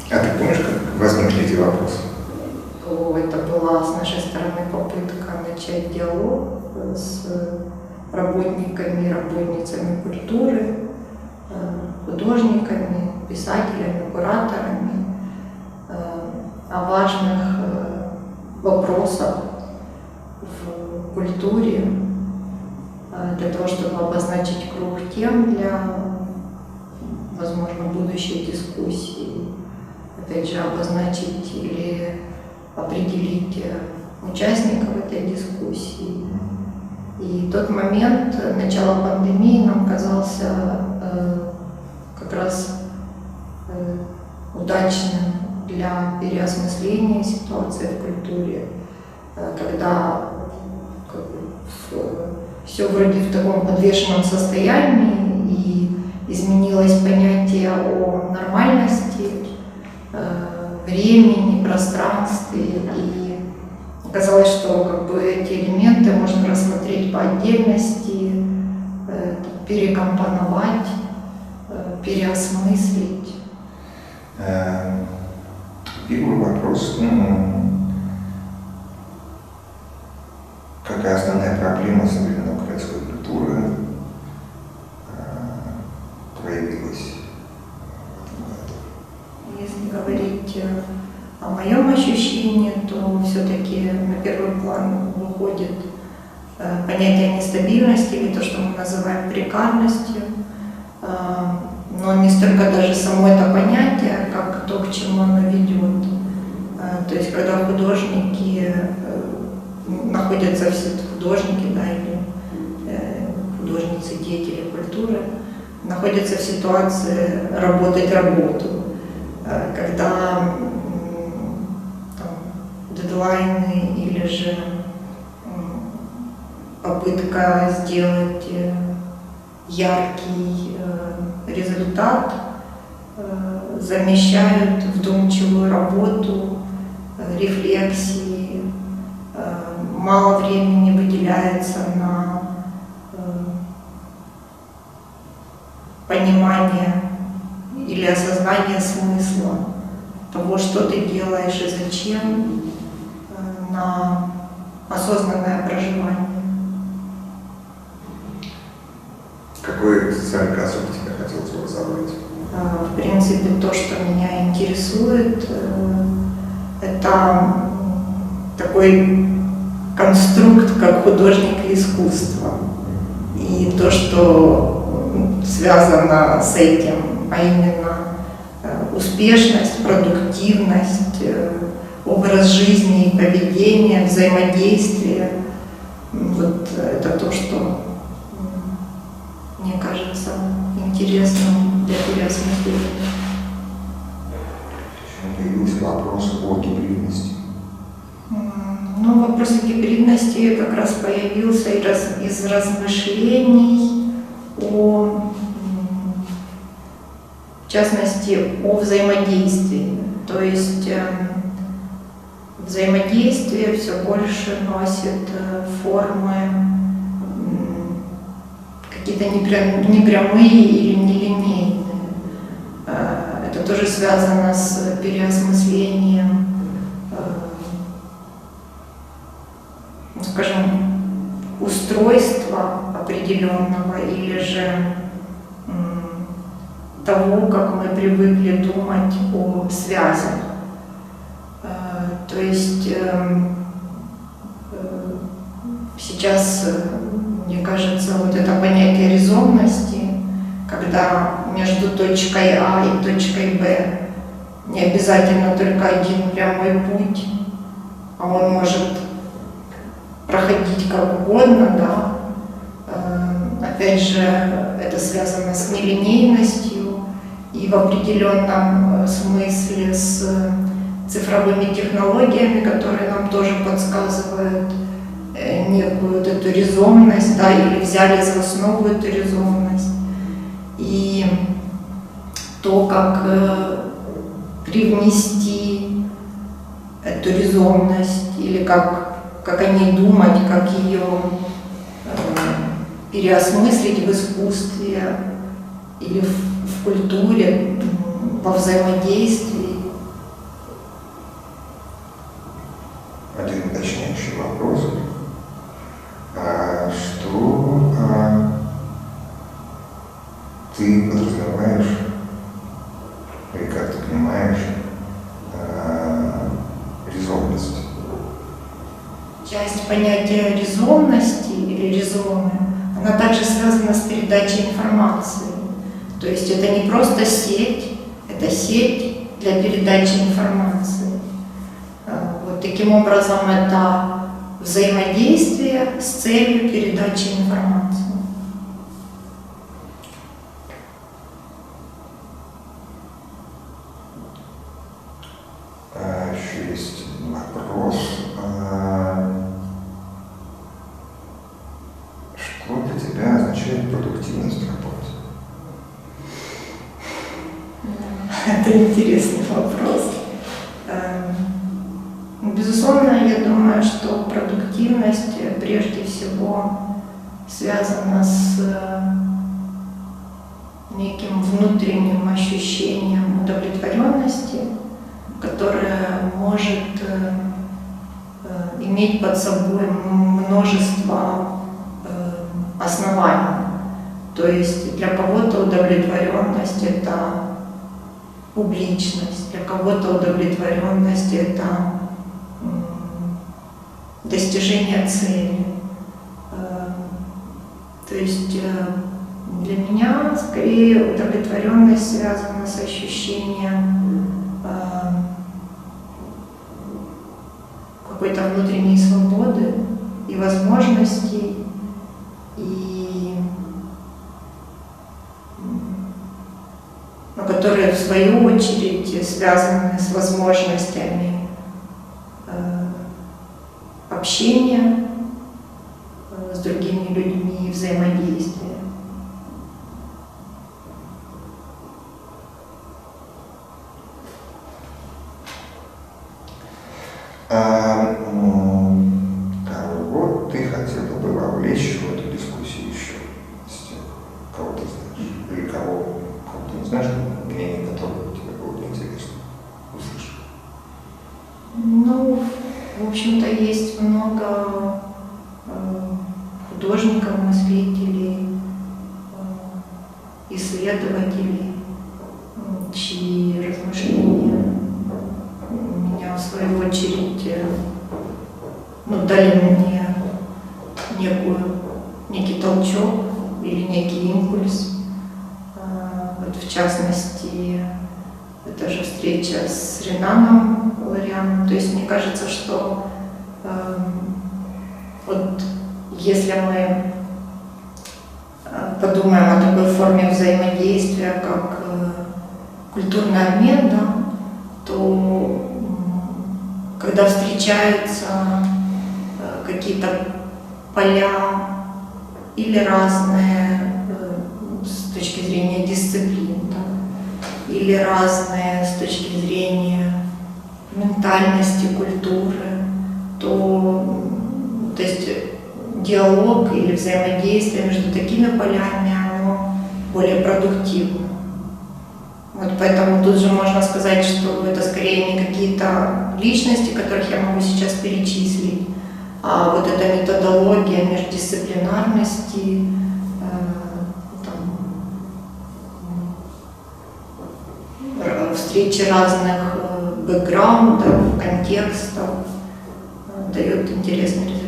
А ты помнишь, как возникли эти вопросы? Это была с нашей стороны попытка начать диалог с работниками и работницами культуры, художниками, писателями, кураторами о важных вопросах в культуре, для того, чтобы обозначить круг тем для, возможно, будущей дискуссии, опять же, обозначить или определить участников этой дискуссии. И тот момент начала пандемии нам казался как раз удачным для переосмысления ситуации в культуре, когда все вроде в таком подвешенном состоянии, и изменилось понятие о нормальности, времени, пространстве, и оказалось, что эти элементы можно рассмотреть по отдельности, перекомпоновать, переосмыслить. Первый вопрос. Какая основная проблема современной украинской культуры проявилась в этом году? Если говорить о моем ощущении, то все-таки на первый план выходит понятие нестабильности, или то, что мы называем прекарностью, но не столько даже само это понятие, как то, к чему оно ведет. То есть, когда художники находятся художники, да, или художницы, деятели культуры, находятся в ситуации работать работу, когда дедлайны или же попытка сделать яркий результат замещают вдумчивую работу, рефлексии, мало времени выделяется на понимание или осознание смысла того, что ты делаешь и зачем, на осознанное проживание. Какой социальный конструкт тебе хотелось бы разобрать? В принципе, то, что меня интересует, это такой конструкт, как художник и искусство. И то, что связано с этим, а именно успешность, продуктивность, образ жизни и поведение, взаимодействие. Вот это то, что мне кажется интересным для переосмысления. Появился вопрос о гибридности. Ну, вопрос о гибридности как раз появился из размышлений в частности, о взаимодействии. То есть взаимодействие все больше носит формы какие-то непрямые или нелинейные. Это тоже связано с переосмыслением, скажем, устройства определенного или же того, как мы привыкли думать о связях. То есть сейчас, мне кажется, вот это понятие резонности, когда между точкой А и точкой Б не обязательно только один прямой путь, а он может проходить как угодно, да. Опять же, это связано с нелинейностью и в определенном смысле с цифровыми технологиями, которые нам тоже подсказывают некую вот эту резонность, да, или взяли за основу эту резонность. И то, как привнести эту резонность, или как о ней думать, как ее переосмыслить в искусстве или в культуре, во взаимодействии. ты подразумеваешь, или как ты понимаешь, резонность? Часть понятия резонности или резоны, она также связана с передачей информации. То есть это не просто сеть, это сеть для передачи информации. Вот таким образом это взаимодействие с целью передачи информации. Еще есть вопрос. Что для тебя означает продуктивность работы? Это интересный вопрос. Безусловно, я думаю, что продуктивность прежде всего связана с неким внутренним ощущением удовлетворенности, которое может иметь под собой множество оснований. То есть для кого-то удовлетворенность — это публичность, для кого-то удовлетворенность — это достижение цели. То есть для меня скорее удовлетворенность связана с ощущением какой-то внутренней свободы и возможностей, которые в свою очередь связаны с возможностями общения с другими людьми, взаимодействия. Кого ты хотела бы вовлечь в эту дискуссию еще? Кого ты знаешь? Или кого ты не знаешь, мнение которого тебе было бы интересно услышать? Ну, в общем-то, есть много художников, мыслителей, исследователей, чьи размышления меня, в свою очередь, дали мне некий толчок или некий импульс. Вот в частности, это же встреча с Ренаном Лорианом. То есть мне кажется, что вот если мы подумаем о такой форме взаимодействия, как культурный обмен, да, то когда встречаются какие-то поля или разные с точки зрения дисциплин, да, или разные с точки зрения ментальности, культуры, то есть диалог или взаимодействие между такими полями, оно более продуктивно. Вот поэтому тут же можно сказать, что это скорее не какие-то личности, которых я могу сейчас перечислить, а вот эта методология междисциплинарности, встречи разных бэкграундов, контекстов дает интересный результат.